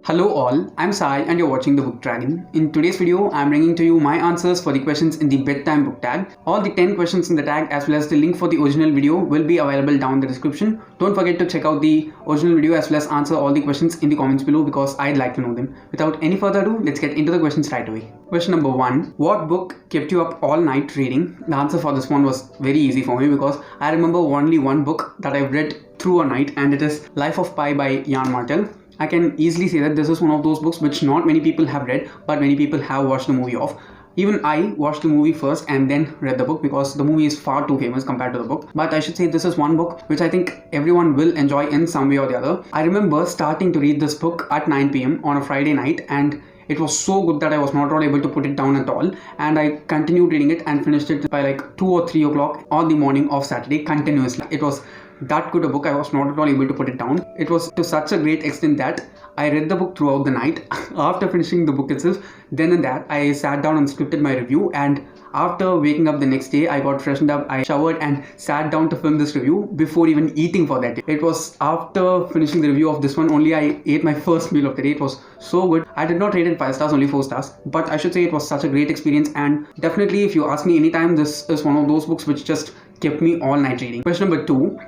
Hello all, I'm Sai and you're watching the Book Dragon. In today's video, I'm bringing to you my answers for the questions in the bedtime book tag. All the 10 questions in the tag as well as the link for the original video will be available down in the description. Don't forget to check out the original video as well as answer all the questions in the comments below because I'd like to know them. Without any further ado, let's get into the questions right away. Question number 1. What book kept you up all night reading? The answer for this one was very easy for me because I remember only one book that I've read through a night, and it is Life of Pi by Yann Martel. I can easily say that this is one of those books which not many people have read, but many people have watched the movie of. Even I watched the movie first and then read the book because the movie is far too famous compared to the book. But I should say this is one book which I think everyone will enjoy in some way or the other. I remember starting to read this book at 9 p.m. on a Friday night, and it was so good that I was not able to put it down at all, and I continued reading it and finished it by like 2 or 3 o'clock on the morning of Saturday continuously. It was that good a book. I was not at all able to put it down. It was to such a great extent that I read the book throughout the night. After finishing the book itself, then and that I sat down and scripted my review, and after waking up the next day, I got freshened up, I showered and sat down to film this review before even eating for that day. It was after finishing the review of this one only I ate my first meal of the day. It was so good. I did not rate it 5 stars, only 4 stars, but I should say it was such a great experience, and definitely if you ask me anytime, this is one of those books which just kept me all night reading. Question number 2.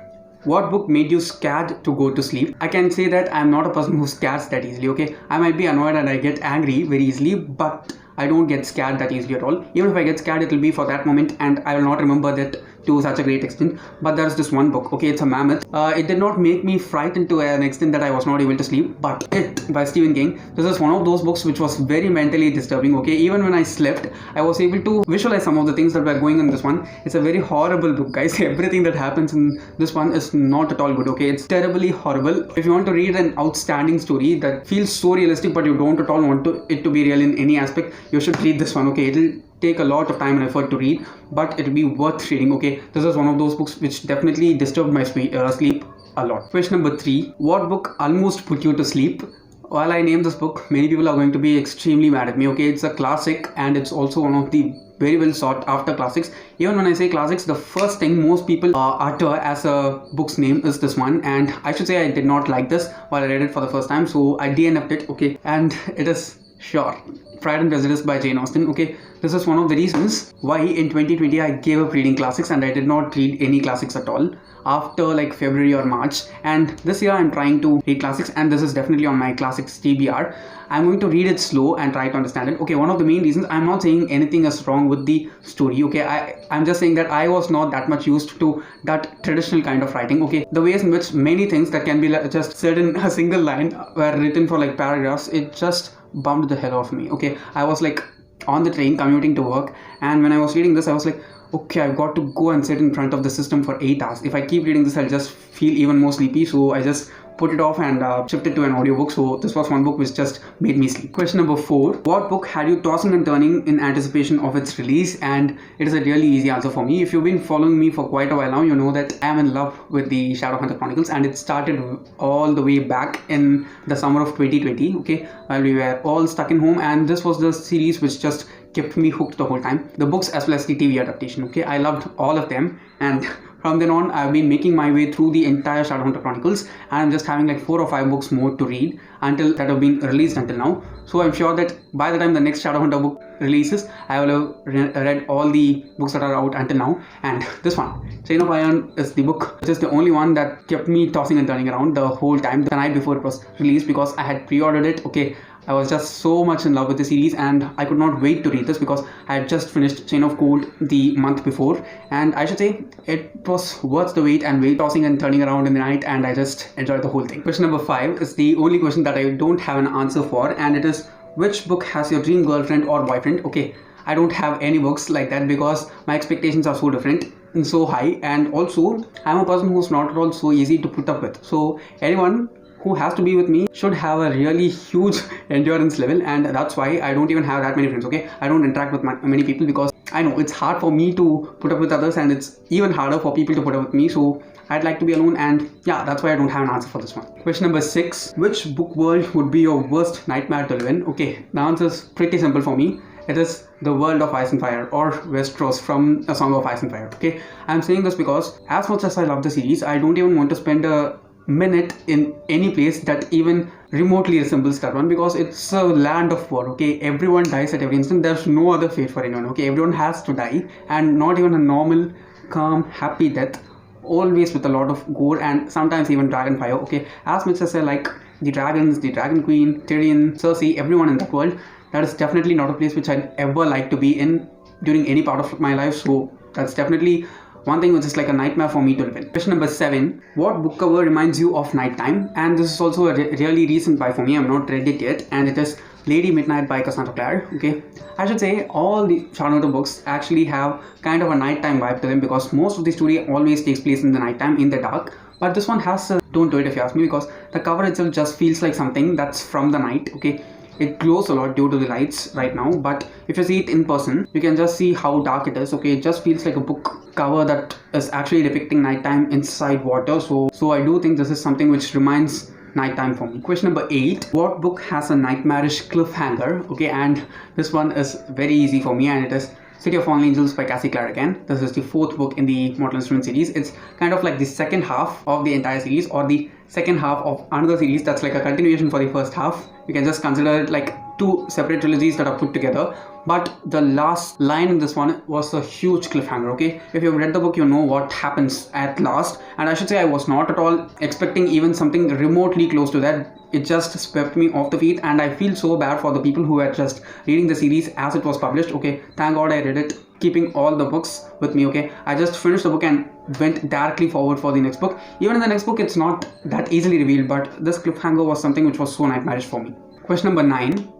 What book made you scared to go to sleep? I can say that I'm not a person who scares that easily, okay? I might be annoyed and I get angry very easily, but I don't get scared that easily at all. Even if I get scared, it will be for that moment and I will not remember that to such a great extent. But there's this one book, okay, it's a mammoth. It did not make me frightened to an extent that I was not able to sleep, but It by Stephen King, this is one of those books which was very mentally disturbing, okay? Even when I slept, I was able to visualize some of the things that were going on in this one. It's a very horrible book, guys. Everything that happens in this one is not at all good, okay? It's terribly horrible. If you want to read an outstanding story that feels so realistic but you don't at all want it to be real in any aspect, you should read this one, okay? It'll take a lot of time and effort to read, but it'll be worth reading, okay? This is one of those books which definitely disturbed my sleep a lot. Question number 3. What book almost put you to sleep? While I name this book, many people are going to be extremely mad at me, okay? It's a classic and it's also one of the very well sought after classics. Even when I say classics, the first thing most people utter as a book's name is this one, and I should say I did not like this while I read it for the first time, so I DNF'd it, okay? And it is sure Pride and Prejudice by Jane Austen, okay? This is one of the reasons why in 2020 I gave up reading classics and I did not read any classics at all after like February or March, and this year I'm trying to read classics, and this is definitely on my classics TBR. I'm going to read it slow and try to understand it, okay? One of the main reasons, I'm not saying anything is wrong with the story, okay? I'm just saying that I was not that much used to that traditional kind of writing, okay? The ways in which many things that can be just said in a single line were written for like paragraphs, it just bummed the hell off me, okay? I was like on the train commuting to work, and when I was reading this, I was like, okay, I've got to go and sit in front of the system for 8 hours. If I keep reading this, I'll just feel even more sleepy, so I just put it off and shifted to an audiobook. So this was one book which just made me sleep. Question number 4. What book had you tossing and turning in anticipation of its release? And it is a really easy answer for me. If you've been following me for quite a while now, you know that I am in love with the Shadowhunter Chronicles, and it started all the way back in the summer of 2020, okay, while we were all stuck in home, and this was the series which just kept me hooked the whole time. The books as well as the TV adaptation, okay? I loved all of them, and from then on I've been making my way through the entire Shadowhunter Chronicles, and I'm just having like 4 or 5 books more to read until that have been released until now. So I'm sure that by the time the next Shadowhunter book releases, I will have read all the books that are out until now. And this one, Chain of Iron, is the book which is the only one that kept me tossing and turning around the whole time the night before it was released, because I had pre-ordered it, okay? I was just so much in love with the series and I could not wait to read this because I had just finished Chain of Gold the month before, and I should say it was worth the wait and tossing and turning around in the night, and I just enjoyed the whole thing. Question number 5 is the only question that I don't have an answer for, and it is, which book has your dream girlfriend or boyfriend? Okay, I don't have any books like that because my expectations are so different and so high, and also I'm a person who's not at all so easy to put up with. So anyone who has to be with me should have a really huge endurance level, and that's why I don't even have that many friends, okay? I don't interact with many people because I know it's hard for me to put up with others, and it's even harder for people to put up with me, so I'd like to be alone, and yeah, that's why I don't have an answer for this one. Question number 6. Which book world would be your worst nightmare to live in? Okay, the answer is pretty simple for me. It is the world of Ice and Fire, or Westeros from A Song of Ice and Fire, okay? I'm saying this because as much as I love the series, I don't even want to spend a minute in any place that even remotely resembles that one, because it's a land of war. Okay, everyone dies at every instant. There's no other fate for anyone. Okay, everyone has to die, and not even a normal, calm, happy death. Always with a lot of gore and sometimes even dragon fire. Okay, as much as I like the dragons, the dragon queen, Tyrion, Cersei, everyone in that world, that is definitely not a place which I'd ever like to be in during any part of my life. So that's definitely one thing which is like a nightmare for me to live in. Question number 7. What book cover reminds you of nighttime? And this is also a really recent buy for me. I'm not read it yet, and it is Lady Midnight by Cassandra Clare. Okay, I should say all the Charlotte books actually have kind of a nighttime vibe to them, because most of the story always takes place in the nighttime, in the dark. But this one has a tone to it, if you ask me, because the cover itself just feels like something that's from the night. Okay, it glows a lot due to the lights right now, but if you see it in person, you can just see how dark it is. Okay, it just feels like a book cover that is actually depicting nighttime inside water. So I do think this is something which reminds nighttime for me. Question number 8. What book has a nightmarish cliffhanger? Okay, and this one is very easy for me, and it is City of Fallen Angels by Cassandra Clare again. This is the 4th book in the Mortal Instruments series. It's kind of like the second half of the entire series, or the second half of another series that's like a continuation for the first half. You can just consider it like 2 separate trilogies that are put together. But the last line in this one was a huge cliffhanger. Okay, if you've read the book, you know what happens at last, and I should say I was not at all expecting even something remotely close to that. It just swept me off the feet, and I feel so bad for the people who were just reading the series as it was published. Okay, thank God I read it, keeping all the books with me. Okay, I just finished the book and went directly forward for the next book. Even in the next book, it's not that easily revealed, but this cliffhanger was something which was so nightmarish for me. Question number 9.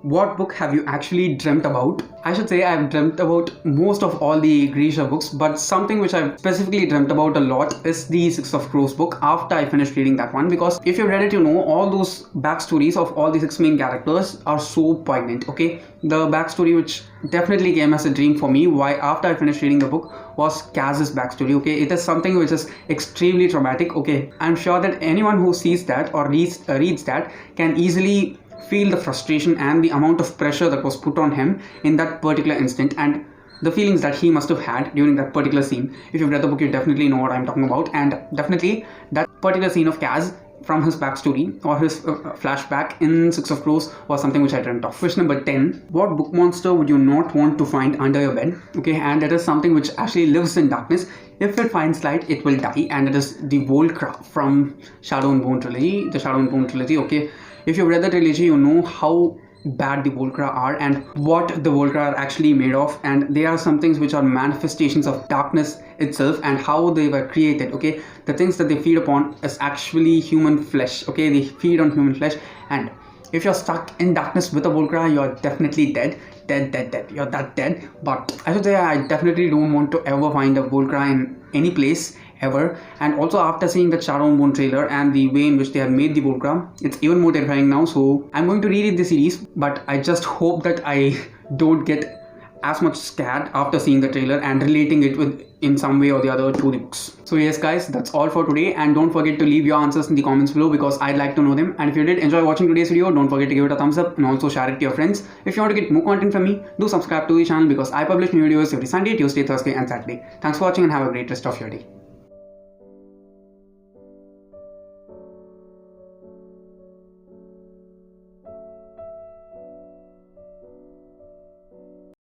What book have you actually dreamt about? I should say I've dreamt about most of all the Grisha books, but something which I've specifically dreamt about a lot is the Six of Crows book after I finished reading that one, because if you've read it, you know all those backstories of all the 6 main characters are so poignant. Okay, the backstory which definitely came as a dream for me why after I finished reading the book was Kaz's backstory. Okay, it is something which is extremely traumatic. Okay, I'm sure that anyone who sees that or reads that can easily feel the frustration and the amount of pressure that was put on him in that particular instant, and the feelings that he must have had during that particular scene. If you've read the book, you definitely know what I'm talking about, and definitely that particular scene of Kaz from his backstory or his flashback in Six of Crows was something which I dreamt of. Question number 10. What book monster would you not want to find under your bed? Okay, and it is something which actually lives in darkness. If it finds light, it will die, and it is the Volcra from Shadow and Bone trilogy, the Shadow and Bone trilogy. Okay, if you've read the trilogy, you know how bad the Volcra are and what the Volcra are actually made of, and they are some things which are manifestations of darkness itself and how they were created. Okay, the things that they feed upon is actually human flesh. Okay, they feed on human flesh, and if you're stuck in darkness with a Volcra, you're definitely dead. You're that dead. But I should say I definitely don't want to ever find a Volcra in any place ever. And also after seeing the Shadow and Bone trailer and the way in which they have made the Volcra, it's even more terrifying now. So I'm going to reread the series, but I just hope that I don't get as much scared after seeing the trailer and relating it with in some way or the other to the books. So yes guys, that's all for today, and don't forget to leave your answers in the comments below because I'd like to know them. And if you did enjoy watching today's video, don't forget to give it a thumbs up and also share it to your friends. If you want to get more content from me, do subscribe to the channel because I publish new videos every Sunday, Tuesday, Thursday and Saturday. Thanks for watching and have a great rest of your day.